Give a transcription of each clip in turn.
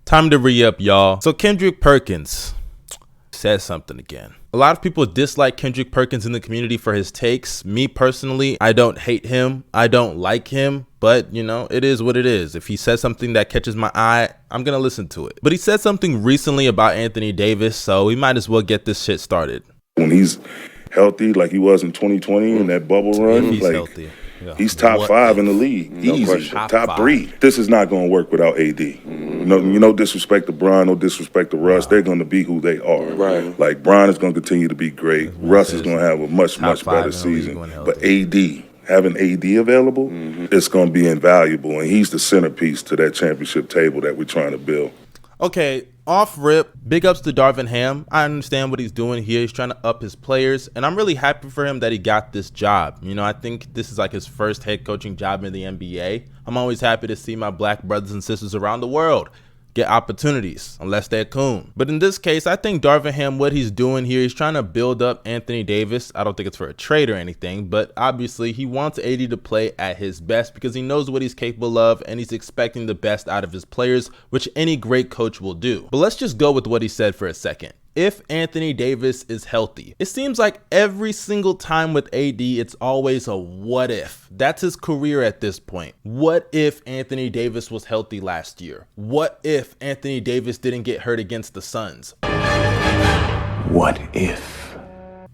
Time to re-up, y'all. So Kendrick Perkins says something again. A lot of people dislike Kendrick Perkins in the community for his takes. Me personally, I don't hate him. I don't like him, but you know, it is what it is. If he says something that catches my eye, I'm gonna listen to it. But he said something recently about Anthony Davis, so we might as well get this shit started. When he's healthy, like he was in 2020 in that bubble run, He's like healthy. Yeah. he's top five in the league. Easy. Top three. This is not going to work without AD. No disrespect to Bron, no disrespect to Russ. They're going to be who they are. Right. Like Bron is going to continue to be great. Russ is going to have a much better season. But AD, having AD available, it's going to be invaluable. And he's the centerpiece to that championship table that we're trying to build. Okay, off rip, big ups to Darvin Ham. I understand what he's doing here. He's trying to up his players, and I'm really happy for him that he got this job. You know, I think this is like his first head coaching job in the NBA. I'm always happy to see my black brothers and sisters around the world get opportunities, unless they're coon. But in this case, I think Darvin Ham, what he's doing here, he's trying to build up Anthony Davis. I don't think it's for a trade or anything, but obviously he wants AD to play at his best because he knows what he's capable of and he's expecting the best out of his players, which any great coach will do. But let's just go with what he said for a second. If Anthony Davis is healthy, it seems like every single time with AD, it's always a what if. That's his career at this point. What if Anthony Davis was healthy last year? What if Anthony Davis didn't get hurt against the Suns? What if?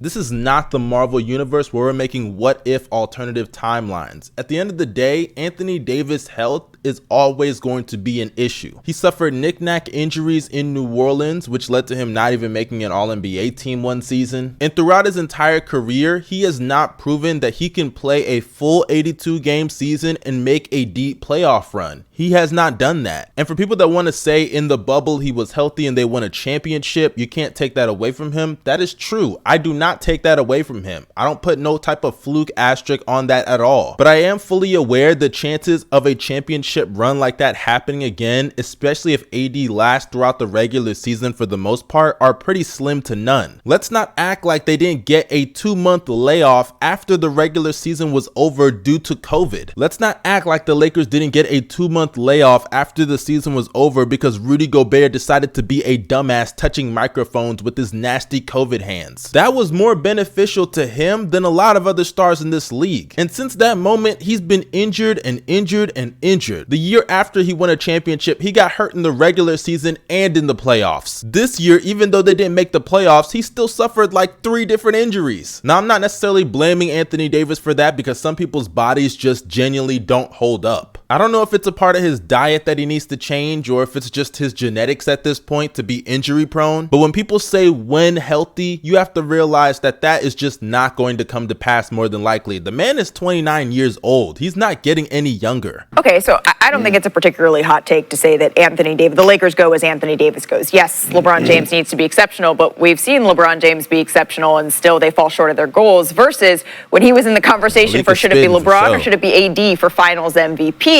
This is not the Marvel universe where we're making what if alternative timelines. At the end of the day, Anthony Davis' health is always going to be an issue. He suffered knick-knack injuries in New Orleans, which led to him not even making an All-NBA team one season. And throughout his entire career, he has not proven that he can play a full 82-game season and make a deep playoff run. He has not done that. And for people that want to say in the bubble he was healthy and they won a championship, you can't take that away from him. That is true. I do not take that away from him. I don't put no type of fluke asterisk on that at all. But I am fully aware the chances of a championship run like that happening again, especially if AD lasts throughout the regular season for the most part, are pretty slim to none. Let's not act like they didn't get a 2-month layoff after the regular season was over due to COVID. Let's not act like the Lakers didn't get a 2-month layoff after the season was over because Rudy Gobert decided to be a dumbass touching microphones with his nasty COVID hands. That was more beneficial to him than a lot of other stars in this league. And since that moment, he's been injured and injured and injured. The year after he won a championship, he got hurt in the regular season and in the playoffs. This year, even though they didn't make the playoffs, he still suffered like 3 different injuries. Now, I'm not necessarily blaming Anthony Davis for that because some people's bodies just genuinely don't hold up. I don't know if it's a part of his diet that he needs to change or if it's just his genetics at this point to be injury prone. But when people say when healthy, you have to realize that that is just not going to come to pass more than likely. The man is 29 years old. He's not getting any younger. Okay, so I don't think it's a particularly hot take to say that Anthony Davis, the Lakers go as Anthony Davis goes. Yes, LeBron James needs to be exceptional, but we've seen LeBron James be exceptional and still they fall short of their goals versus when he was in the conversation for should it be LeBron or should it be AD for finals MVP?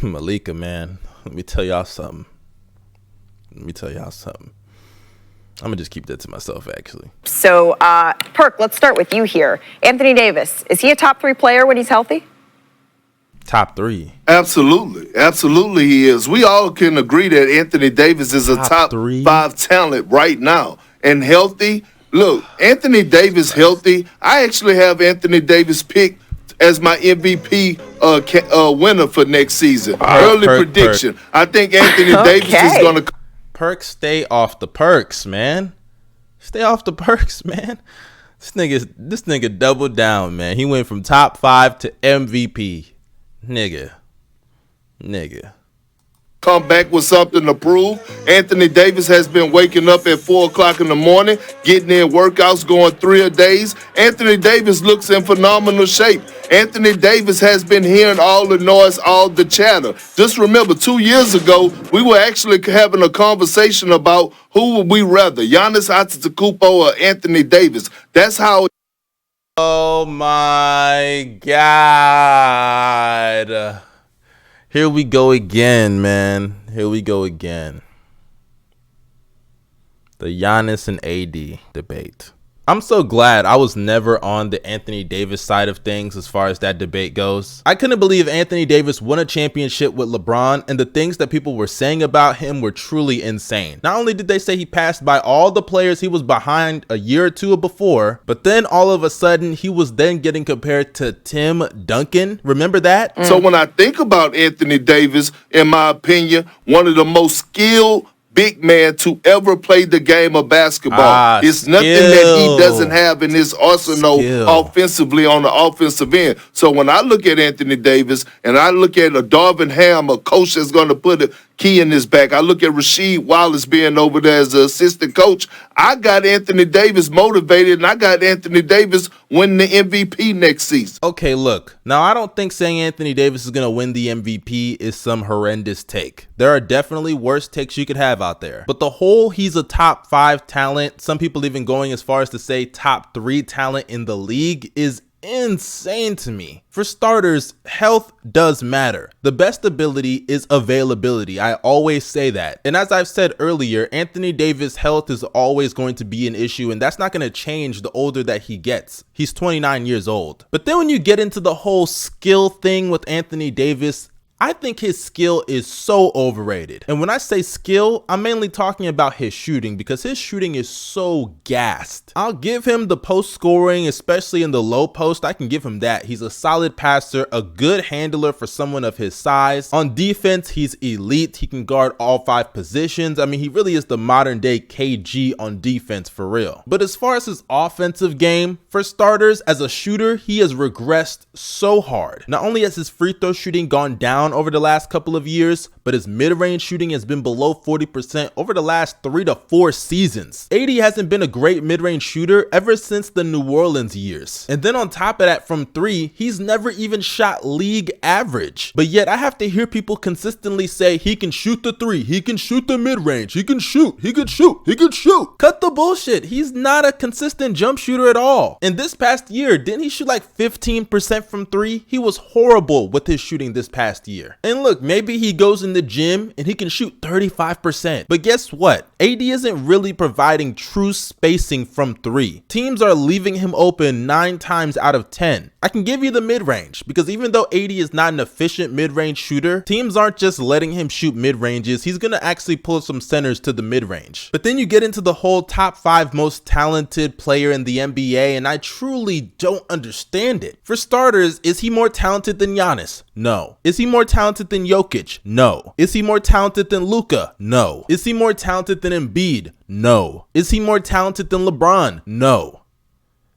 Malika, man, let me tell y'all something. I'm gonna just keep that to myself, actually. So, Perk, let's start with you here. Anthony Davis, is he a top 3 player when he's healthy? Top 3. Absolutely he is. We all can agree that Anthony Davis is a top 5 talent right now. And healthy, look, Anthony Davis healthy. I actually have Anthony Davis picked as my MVP winner for next season. Early prediction. Perk. I think Anthony Davis is going to... Perk, stay off the perks, man. Stay off the perks, man. This nigga doubled down, man. He went from top 5 to MVP. Nigga. come back with something to prove. Anthony Davis has been waking up at 4 o'clock in the morning, getting in workouts, going 3 a days. Anthony Davis looks in phenomenal shape. Anthony Davis has been hearing all the noise, all the chatter. Just remember, 2 years ago, we were actually having a conversation about who would we rather, Giannis Antetokounmpo or Anthony Davis. That's how. Oh my God. Here we go again, man. Here we go again. The Giannis and AD debate. I'm so glad I was never on the Anthony Davis side of things as far as that debate goes. I couldn't believe Anthony Davis won a championship with LeBron, and the things that people were saying about him were truly insane. Not only did they say he passed by all the players he was behind a year or two before, but then all of a sudden he was then getting compared to Tim Duncan. Remember that? So when I think about Anthony Davis, in my opinion, one of the most skilled big man to ever play the game of basketball. It's nothing that he doesn't have in his arsenal offensively on the offensive end. So when I look at Anthony Davis and I look at a Darvin Ham, a coach that's going to put a key in his back, I look at Rasheed Wallace being over there as an assistant coach, I got Anthony Davis motivated, and I got Anthony Davis winning the MVP next season. Okay, look, now I don't think saying Anthony Davis is going to win the MVP is some horrendous take. There are definitely worse takes you could have out there. But the whole he's a top 5 talent, some people even going as far as to say top 3 talent in the league, is insane to me. For starters, health does matter. The best ability is availability. I always say that. And as I've said earlier, Anthony Davis' health is always going to be an issue, and that's not going to change the older that he gets. He's 29 years old. But then when you get into the whole skill thing with Anthony Davis, I think his skill is so overrated. And when I say skill, I'm mainly talking about his shooting, because his shooting is so gassed. I'll give him the post scoring, especially in the low post. I can give him that. He's a solid passer, a good handler for someone of his size. On defense, he's elite. He can guard all 5 positions. I mean, he really is the modern day KG on defense for real. But as far as his offensive game, for starters, as a shooter, he has regressed so hard. Not only has his free throw shooting gone down over the last couple of years, but his mid-range shooting has been below 40% over the last 3 to 4 seasons. AD hasn't been a great mid-range shooter ever since the New Orleans years. And then on top of that, from 3, he's never even shot league average. But yet I have to hear people consistently say he can shoot the 3, he can shoot the mid-range, he can shoot, he can shoot, he can shoot. Cut the bullshit. He's not a consistent jump shooter at all. And this past year, didn't he shoot like 15% from 3? He was horrible with his shooting this past year. And look, maybe he goes in the gym and he can shoot 35%. But guess what? AD isn't really providing true spacing from 3. Teams are leaving him open 9 times out of 10. I can give you the mid-range, because even though AD is not an efficient mid-range shooter, teams aren't just letting him shoot mid-ranges. He's going to actually pull some centers to the mid-range. But then you get into the whole top 5 most talented player in the NBA, and I truly don't understand it. For starters, is he more talented than Giannis? No. Is he more talented than Jokic? No. Is he more talented than Luka? No. Is he more talented than Embiid? No. Is he more talented than LeBron? No.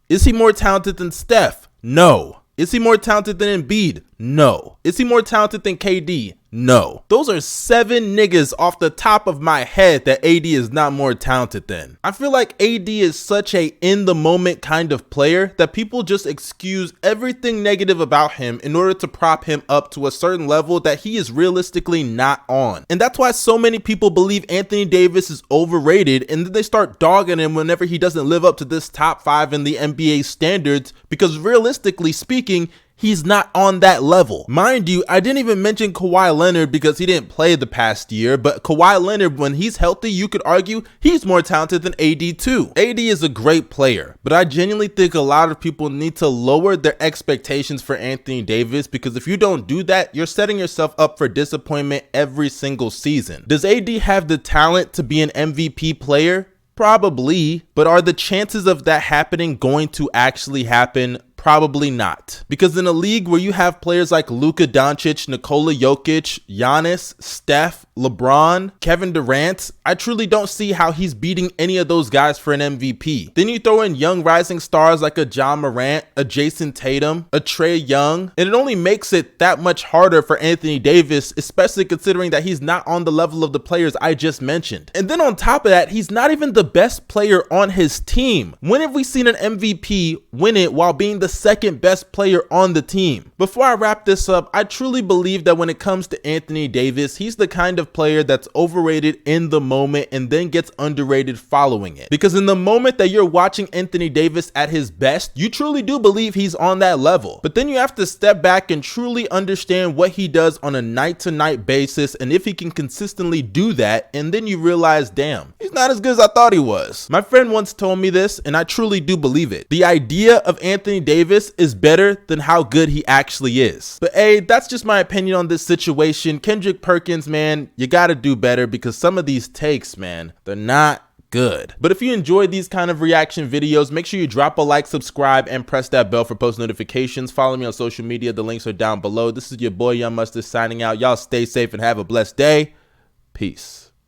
Is he more talented than Steph? No. Is he more talented than Embiid? No. Is he more talented than KD? No. Those are 7 niggas off the top of my head that AD is not more talented than. I feel like AD is such a in the moment kind of player that people just excuse everything negative about him in order to prop him up to a certain level that he is realistically not on. And that's why so many people believe Anthony Davis is overrated, and then they start dogging him whenever he doesn't live up to this top 5 in the NBA standards, because realistically speaking, he's not on that level. Mind you, I didn't even mention Kawhi Leonard because he didn't play the past year, but Kawhi Leonard, when he's healthy, you could argue he's more talented than AD too. AD is a great player, but I genuinely think a lot of people need to lower their expectations for Anthony Davis, because if you don't do that, you're setting yourself up for disappointment every single season. Does AD have the talent to be an MVP player? Probably, but are the chances of that happening going to actually happen? Probably not. Because in a league where you have players like Luka Doncic, Nikola Jokic, Giannis, Steph, LeBron, Kevin Durant, I truly don't see how he's beating any of those guys for an MVP. Then you throw in young rising stars like a John Morant, a Jason Tatum, a Trae Young, and it only makes it that much harder for Anthony Davis, especially considering that he's not on the level of the players I just mentioned. And then on top of that, he's not even the best player on his team. When have we seen an MVP win it while being the second best player on the team. Before I wrap this up, I truly believe that when it comes to Anthony Davis, he's the kind of player that's overrated in the moment and then gets underrated following it. Because in the moment that you're watching Anthony Davis at his best, you truly do believe he's on that level. But then you have to step back and truly understand what he does on a night-to-night basis and if he can consistently do that, and then you realize, damn, he's not as good as I thought he was. My friend once told me this, and I truly do believe it. The idea of Anthony Davis is better than how good he actually is. But hey, that's just my opinion on this situation. Kendrick Perkins, man, you gotta do better because some of these takes, man, they're not good. But if you enjoyed these kind of reaction videos, make sure you drop a like, subscribe, and press that bell for post notifications. Follow me on social media. The links are down below. This is your boy Young Mustard signing out. Y'all stay safe and have a blessed day. Peace.